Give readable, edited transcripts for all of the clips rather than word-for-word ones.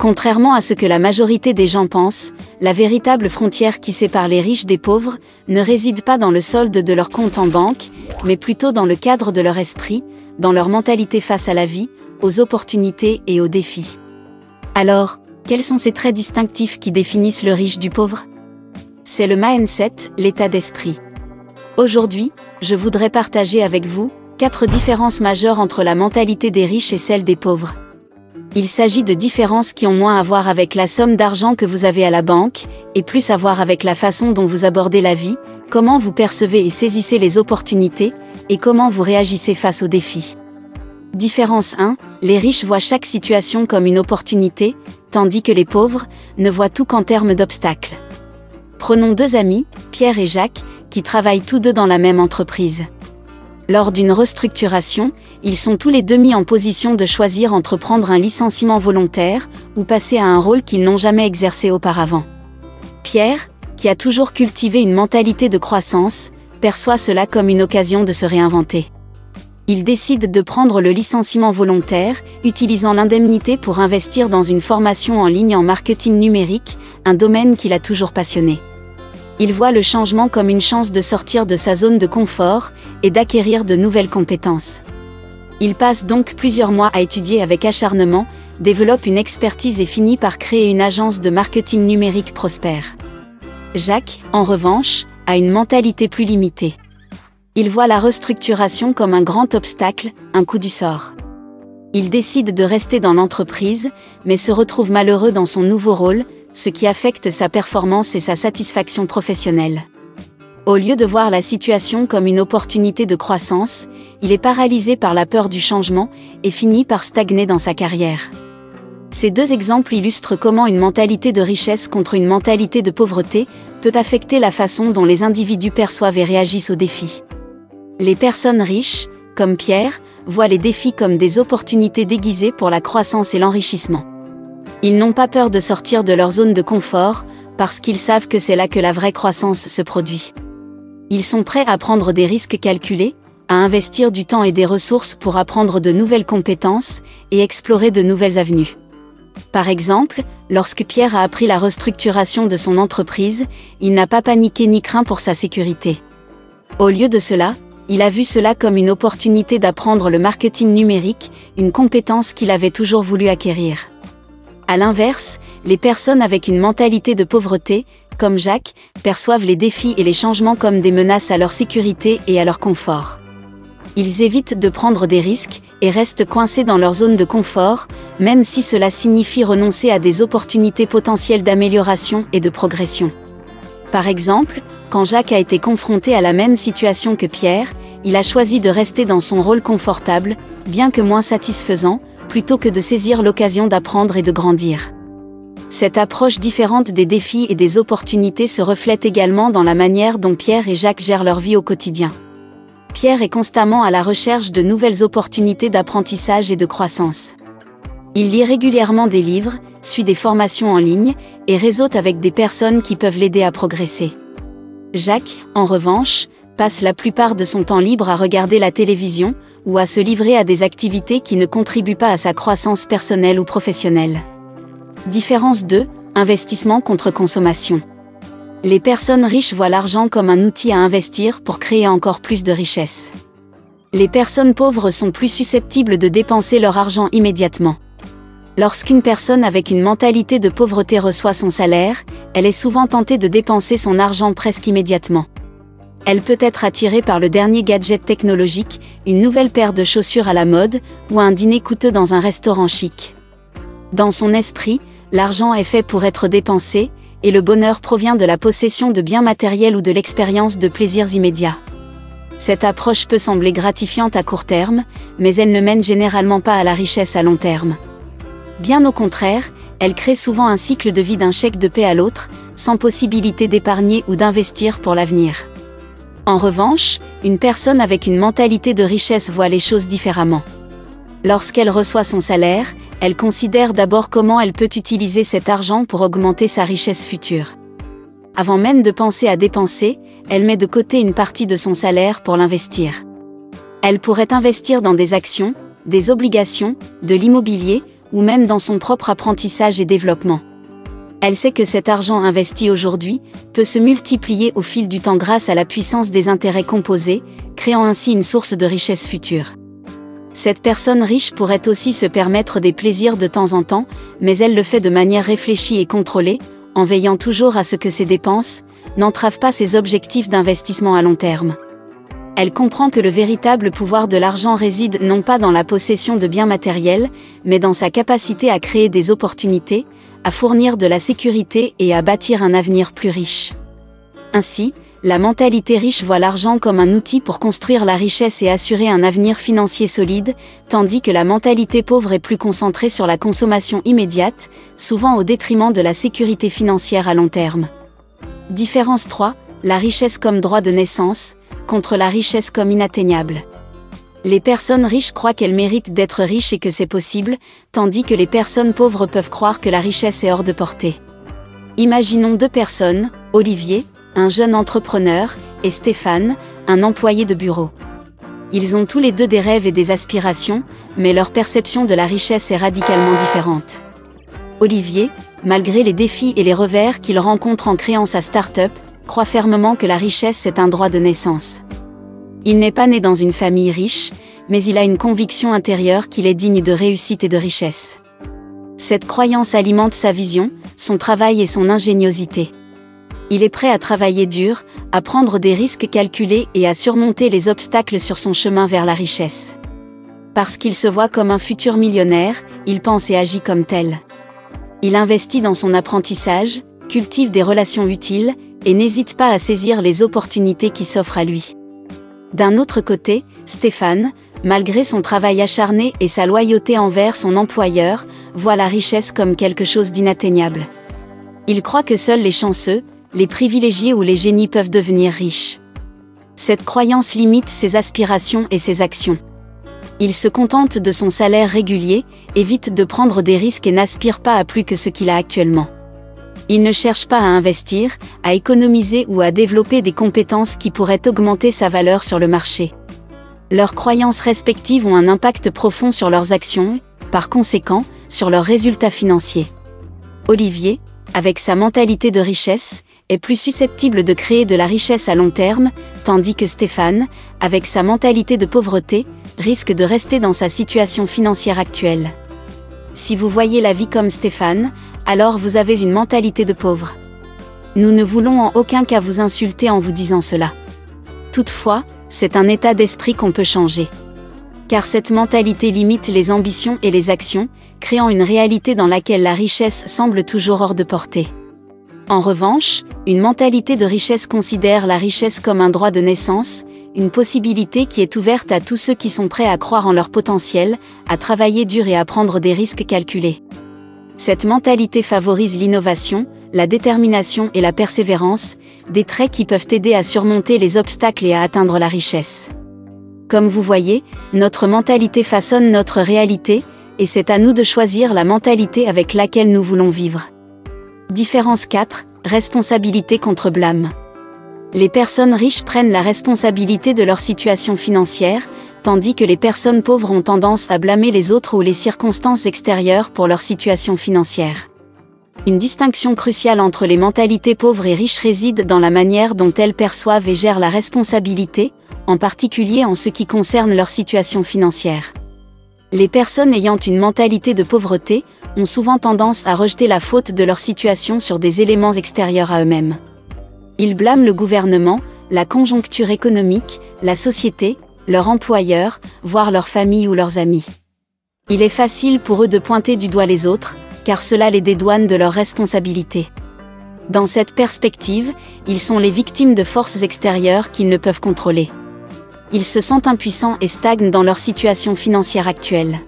Contrairement à ce que la majorité des gens pensent, la véritable frontière qui sépare les riches des pauvres ne réside pas dans le solde de leur compte en banque, mais plutôt dans le cadre de leur esprit, dans leur mentalité face à la vie, aux opportunités et aux défis. Alors, quels sont ces traits distinctifs qui définissent le riche du pauvre? C'est le mindset, l'état d'esprit. Aujourd'hui, je voudrais partager avec vous 4 différences majeures entre la mentalité des riches et celle des pauvres. Il s'agit de différences qui ont moins à voir avec la somme d'argent que vous avez à la banque, et plus à voir avec la façon dont vous abordez la vie, comment vous percevez et saisissez les opportunités, et comment vous réagissez face aux défis. Différence 1, les riches voient chaque situation comme une opportunité, tandis que les pauvres ne voient tout qu'en termes d'obstacles. Prenons 2 amis, Pierre et Jacques, qui travaillent tous deux dans la même entreprise. Lors d'une restructuration, ils sont tous les deux mis en position de choisir entre prendre un licenciement volontaire ou passer à un rôle qu'ils n'ont jamais exercé auparavant. Pierre, qui a toujours cultivé une mentalité de croissance, perçoit cela comme une occasion de se réinventer. Il décide de prendre le licenciement volontaire, utilisant l'indemnité pour investir dans une formation en ligne en marketing numérique, un domaine qui l'a toujours passionné. Il voit le changement comme une chance de sortir de sa zone de confort et d'acquérir de nouvelles compétences. Il passe donc plusieurs mois à étudier avec acharnement, développe une expertise et finit par créer une agence de marketing numérique prospère. Jacques, en revanche, a une mentalité plus limitée. Il voit la restructuration comme un grand obstacle, un coup du sort. Il décide de rester dans l'entreprise, mais se retrouve malheureux dans son nouveau rôle, ce qui affecte sa performance et sa satisfaction professionnelle. Au lieu de voir la situation comme une opportunité de croissance, il est paralysé par la peur du changement et finit par stagner dans sa carrière. Ces 2 exemples illustrent comment une mentalité de richesse contre une mentalité de pauvreté peut affecter la façon dont les individus perçoivent et réagissent aux défis. Les personnes riches, comme Pierre, voient les défis comme des opportunités déguisées pour la croissance et l'enrichissement. Ils n'ont pas peur de sortir de leur zone de confort, parce qu'ils savent que c'est là que la vraie croissance se produit. Ils sont prêts à prendre des risques calculés, à investir du temps et des ressources pour apprendre de nouvelles compétences et explorer de nouvelles avenues. Par exemple, lorsque Pierre a appris la restructuration de son entreprise, il n'a pas paniqué ni craint pour sa sécurité. Au lieu de cela, il a vu cela comme une opportunité d'apprendre le marketing numérique, une compétence qu'il avait toujours voulu acquérir. À l'inverse, les personnes avec une mentalité de pauvreté, comme Jacques, perçoivent les défis et les changements comme des menaces à leur sécurité et à leur confort. Ils évitent de prendre des risques et restent coincés dans leur zone de confort, même si cela signifie renoncer à des opportunités potentielles d'amélioration et de progression. Par exemple, quand Jacques a été confronté à la même situation que Pierre, il a choisi de rester dans son rôle confortable, bien que moins satisfaisant, plutôt que de saisir l'occasion d'apprendre et de grandir. Cette approche différente des défis et des opportunités se reflète également dans la manière dont Pierre et Jacques gèrent leur vie au quotidien. Pierre est constamment à la recherche de nouvelles opportunités d'apprentissage et de croissance. Il lit régulièrement des livres, suit des formations en ligne, et réseaute avec des personnes qui peuvent l'aider à progresser. Jacques, en revanche, passe la plupart de son temps libre à regarder la télévision, ou à se livrer à des activités qui ne contribuent pas à sa croissance personnelle ou professionnelle. Différence 2, investissement contre consommation. Les personnes riches voient l'argent comme un outil à investir pour créer encore plus de richesse. Les personnes pauvres sont plus susceptibles de dépenser leur argent immédiatement. Lorsqu'une personne avec une mentalité de pauvreté reçoit son salaire, elle est souvent tentée de dépenser son argent presque immédiatement. Elle peut être attirée par le dernier gadget technologique, une nouvelle paire de chaussures à la mode, ou un dîner coûteux dans un restaurant chic. Dans son esprit, l'argent est fait pour être dépensé, et le bonheur provient de la possession de biens matériels ou de l'expérience de plaisirs immédiats. Cette approche peut sembler gratifiante à court terme, mais elle ne mène généralement pas à la richesse à long terme. Bien au contraire, elle crée souvent un cycle de vie d'un chèque de paie à l'autre, sans possibilité d'épargner ou d'investir pour l'avenir. En revanche, une personne avec une mentalité de richesse voit les choses différemment. Lorsqu'elle reçoit son salaire, elle considère d'abord comment elle peut utiliser cet argent pour augmenter sa richesse future. Avant même de penser à dépenser, elle met de côté une partie de son salaire pour l'investir. Elle pourrait investir dans des actions, des obligations, de l'immobilier, ou même dans son propre apprentissage et développement. Elle sait que cet argent investi aujourd'hui peut se multiplier au fil du temps grâce à la puissance des intérêts composés, créant ainsi une source de richesse future. Cette personne riche pourrait aussi se permettre des plaisirs de temps en temps, mais elle le fait de manière réfléchie et contrôlée, en veillant toujours à ce que ses dépenses n'entravent pas ses objectifs d'investissement à long terme. Elle comprend que le véritable pouvoir de l'argent réside non pas dans la possession de biens matériels, mais dans sa capacité à créer des opportunités, à fournir de la sécurité et à bâtir un avenir plus riche. Ainsi, la mentalité riche voit l'argent comme un outil pour construire la richesse et assurer un avenir financier solide, tandis que la mentalité pauvre est plus concentrée sur la consommation immédiate, souvent au détriment de la sécurité financière à long terme. Différence 3. La richesse comme droit de naissance, contre la richesse comme inatteignable. Les personnes riches croient qu'elles méritent d'être riches et que c'est possible, tandis que les personnes pauvres peuvent croire que la richesse est hors de portée. Imaginons deux personnes, Olivier, un jeune entrepreneur, et Stéphane, un employé de bureau. Ils ont tous les deux des rêves et des aspirations, mais leur perception de la richesse est radicalement différente. Olivier, malgré les défis et les revers qu'il rencontre en créant sa start-up, croit fermement que la richesse est un droit de naissance. Il n'est pas né dans une famille riche, mais il a une conviction intérieure qu'il est digne de réussite et de richesse. Cette croyance alimente sa vision, son travail et son ingéniosité. Il est prêt à travailler dur, à prendre des risques calculés et à surmonter les obstacles sur son chemin vers la richesse. Parce qu'il se voit comme un futur millionnaire, il pense et agit comme tel. Il investit dans son apprentissage, cultive des relations utiles, et n'hésite pas à saisir les opportunités qui s'offrent à lui. D'un autre côté, Stéphane, malgré son travail acharné et sa loyauté envers son employeur, voit la richesse comme quelque chose d'inatteignable. Il croit que seuls les chanceux, les privilégiés ou les génies peuvent devenir riches. Cette croyance limite ses aspirations et ses actions. Il se contente de son salaire régulier, évite de prendre des risques et n'aspire pas à plus que ce qu'il a actuellement. Il ne cherche pas à investir, à économiser ou à développer des compétences qui pourraient augmenter sa valeur sur le marché. Leurs croyances respectives ont un impact profond sur leurs actions, par conséquent, sur leurs résultats financiers. Olivier, avec sa mentalité de richesse, est plus susceptible de créer de la richesse à long terme, tandis que Stéphane, avec sa mentalité de pauvreté, risque de rester dans sa situation financière actuelle. Si vous voyez la vie comme Stéphane, alors vous avez une mentalité de pauvre. Nous ne voulons en aucun cas vous insulter en vous disant cela. Toutefois, c'est un état d'esprit qu'on peut changer. Car cette mentalité limite les ambitions et les actions, créant une réalité dans laquelle la richesse semble toujours hors de portée. En revanche, une mentalité de richesse considère la richesse comme un droit de naissance, une possibilité qui est ouverte à tous ceux qui sont prêts à croire en leur potentiel, à travailler dur et à prendre des risques calculés. Cette mentalité favorise l'innovation, la détermination et la persévérance, des traits qui peuvent aider à surmonter les obstacles et à atteindre la richesse. Comme vous voyez, notre mentalité façonne notre réalité, et c'est à nous de choisir la mentalité avec laquelle nous voulons vivre. Différence 4, responsabilité contre blâme. Les personnes riches prennent la responsabilité de leur situation financière, tandis que les personnes pauvres ont tendance à blâmer les autres ou les circonstances extérieures pour leur situation financière. Une distinction cruciale entre les mentalités pauvres et riches réside dans la manière dont elles perçoivent et gèrent la responsabilité, en particulier en ce qui concerne leur situation financière. Les personnes ayant une mentalité de pauvreté ont souvent tendance à rejeter la faute de leur situation sur des éléments extérieurs à eux-mêmes. Ils blâment le gouvernement, la conjoncture économique, la société, leur employeur, voire leur famille ou leurs amis. Il est facile pour eux de pointer du doigt les autres, car cela les dédouane de leurs responsabilités. Dans cette perspective, ils sont les victimes de forces extérieures qu'ils ne peuvent contrôler. Ils se sentent impuissants et stagnent dans leur situation financière actuelle.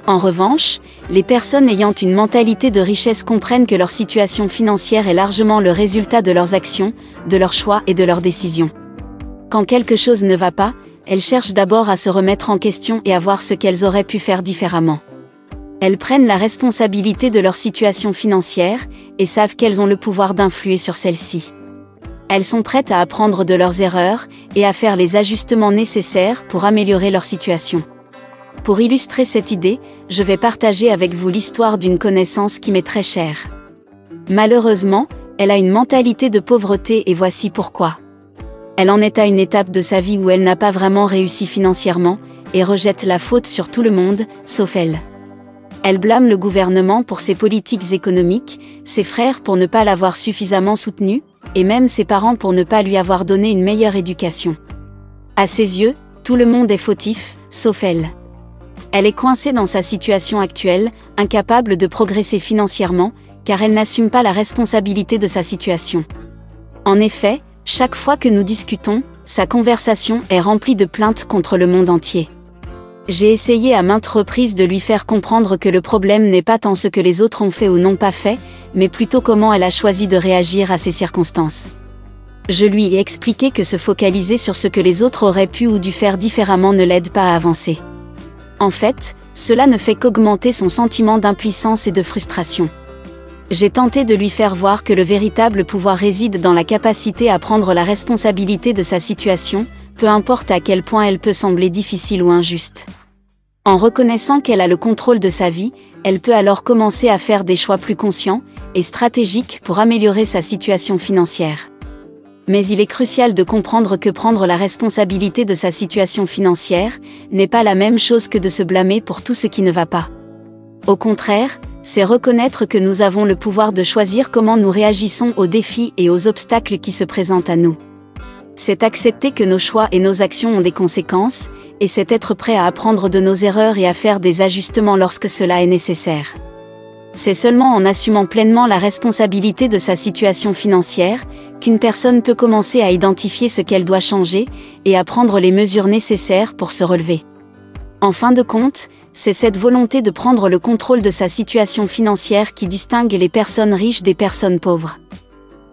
En revanche, les personnes ayant une mentalité de richesse comprennent que leur situation financière est largement le résultat de leurs actions, de leurs choix et de leurs décisions. Quand quelque chose ne va pas, elles cherchent d'abord à se remettre en question et à voir ce qu'elles auraient pu faire différemment. Elles prennent la responsabilité de leur situation financière, et savent qu'elles ont le pouvoir d'influer sur celle-ci. Elles sont prêtes à apprendre de leurs erreurs, et à faire les ajustements nécessaires pour améliorer leur situation. Pour illustrer cette idée, je vais partager avec vous l'histoire d'une connaissance qui m'est très chère. Malheureusement, elle a une mentalité de pauvreté et voici pourquoi. Elle en est à une étape de sa vie où elle n'a pas vraiment réussi financièrement, et rejette la faute sur tout le monde, sauf elle. Elle blâme le gouvernement pour ses politiques économiques, ses frères pour ne pas l'avoir suffisamment soutenue, et même ses parents pour ne pas lui avoir donné une meilleure éducation. À ses yeux, tout le monde est fautif, sauf elle. Elle est coincée dans sa situation actuelle, incapable de progresser financièrement, car elle n'assume pas la responsabilité de sa situation. En effet, chaque fois que nous discutons, sa conversation est remplie de plaintes contre le monde entier. J'ai essayé à maintes reprises de lui faire comprendre que le problème n'est pas tant ce que les autres ont fait ou n'ont pas fait, mais plutôt comment elle a choisi de réagir à ces circonstances. Je lui ai expliqué que se focaliser sur ce que les autres auraient pu ou dû faire différemment ne l'aide pas à avancer. En fait, cela ne fait qu'augmenter son sentiment d'impuissance et de frustration. J'ai tenté de lui faire voir que le véritable pouvoir réside dans la capacité à prendre la responsabilité de sa situation, peu importe à quel point elle peut sembler difficile ou injuste. En reconnaissant qu'elle a le contrôle de sa vie, elle peut alors commencer à faire des choix plus conscients et stratégiques pour améliorer sa situation financière. Mais il est crucial de comprendre que prendre la responsabilité de sa situation financière n'est pas la même chose que de se blâmer pour tout ce qui ne va pas. Au contraire, c'est reconnaître que nous avons le pouvoir de choisir comment nous réagissons aux défis et aux obstacles qui se présentent à nous. C'est accepter que nos choix et nos actions ont des conséquences, et c'est être prêt à apprendre de nos erreurs et à faire des ajustements lorsque cela est nécessaire. C'est seulement en assumant pleinement la responsabilité de sa situation financière, qu'une personne peut commencer à identifier ce qu'elle doit changer, et à prendre les mesures nécessaires pour se relever. En fin de compte, c'est cette volonté de prendre le contrôle de sa situation financière qui distingue les personnes riches des personnes pauvres.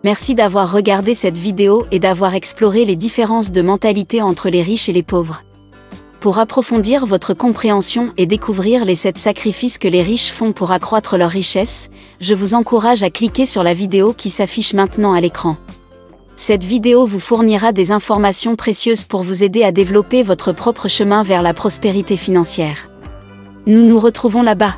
Merci d'avoir regardé cette vidéo et d'avoir exploré les différences de mentalité entre les riches et les pauvres. Pour approfondir votre compréhension et découvrir les 7 sacrifices que les riches font pour accroître leur richesse, je vous encourage à cliquer sur la vidéo qui s'affiche maintenant à l'écran. Cette vidéo vous fournira des informations précieuses pour vous aider à développer votre propre chemin vers la prospérité financière. Nous nous retrouvons là-bas.